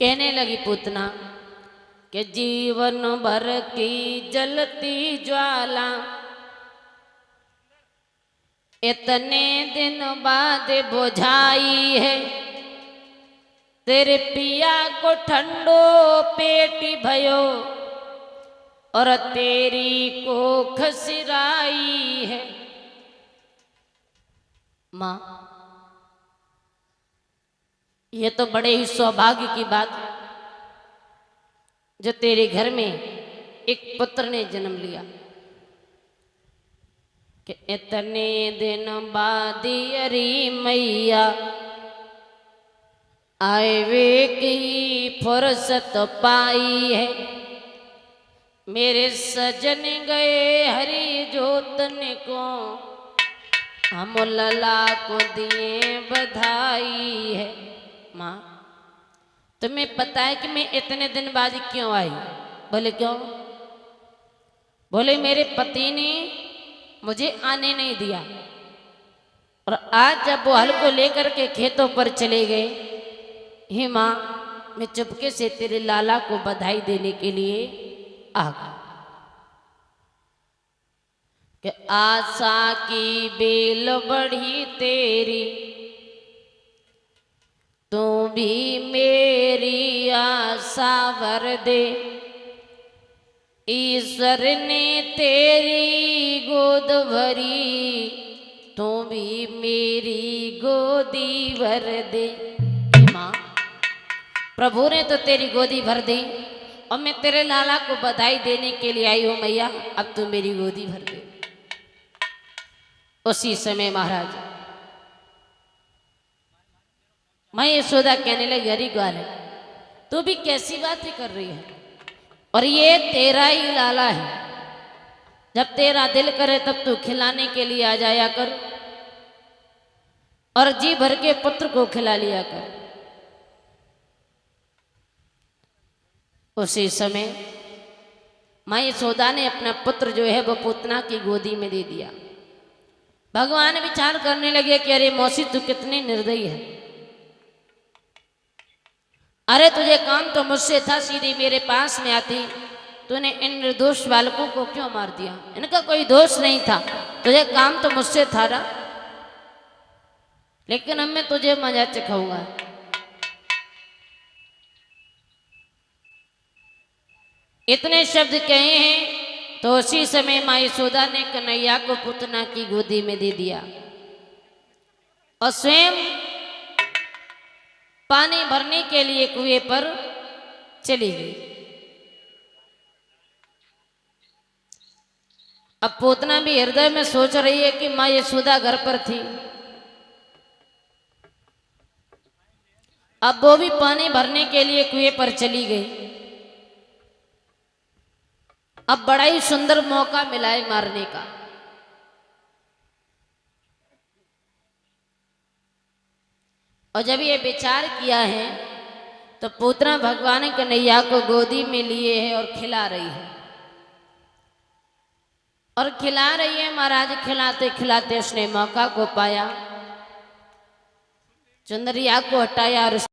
कहने लगी पूतना कि जीवन भर की जलती ज्वाला इतने दिन बाद बुझाई है। तेरे पिया को ठंडो पेटी भयो और तेरी को खसराई है। माँ, ये तो बड़े ही सौभाग्य की बात है जो तेरे घर में एक पुत्र ने जन्म लिया कि इतने दिन बाद अरी मैया आए वे की फुर्सत पाई है। मेरे सजन गए हरि जोतन को हम लला को दिए बधाई है। माँ, तुम्हें पता है कि मैं इतने दिन बाद क्यों आई? बोले क्यों? बोले मेरे पति ने मुझे आने नहीं दिया और आज जब वो हल को लेकर के खेतों पर चले गए, हे माँ, मैं चुपके से तेरे लाला को बधाई देने के लिए आ गई कि आशा की बेल बढ़ी तेरी, तू भी मेरी आशा भर दे। ईश्वर ने तेरी गोद भरी, तू भी मेरी गोदी भर दे। माँ, प्रभु ने तो तेरी गोदी भर दी और मैं तेरे लाला को बधाई देने के लिए आई हूं मैया, अब तू मेरी गोदी भर दे। उसी समय महाराज मैं यशोदा कहने लगी, अरे ग्वाल, तू भी कैसी बातें कर रही है? और ये तेरा ही लाला है, जब तेरा दिल करे तब तू खिलाने के लिए आ जाया कर और जी भर के पुत्र को खिला लिया कर। उसी समय माँ यशोदा ने अपना पुत्र जो है वो पूतना की गोदी में दे दिया। भगवान विचार करने लगे कि अरे मौसी, तू कितनी निर्दयी है। अरे तुझे काम तो मुझसे था, सीधी मेरे पास में आती, तूने इन निर्दोष बालकों को क्यों मार दिया? इनका कोई दोष नहीं था, तुझे काम तो मुझसे था ना, लेकिन अब मैं तुझे मजा चखाऊंगा। इतने शब्द कहे हैं तो उसी समय माँ यशोदा ने कन्हैया को पूतना की गोदी में दे दिया और स्वयं पानी भरने के लिए कुएं पर चली गई। अब पूतना भी हृदय में सोच रही है कि माँ यशोदा घर पर थी, अब वो भी पानी भरने के लिए कुएं पर चली गई। अब बड़ा ही सुंदर मौका मिला है मारने का। और जब ये विचार किया है तो पूतना भगवान कन्हैया को गोदी में लिए है और खिला रही है और खिला रही है। महाराज खिलाते खिलाते उसने मौका को पाया, चुनरिया को हटाया और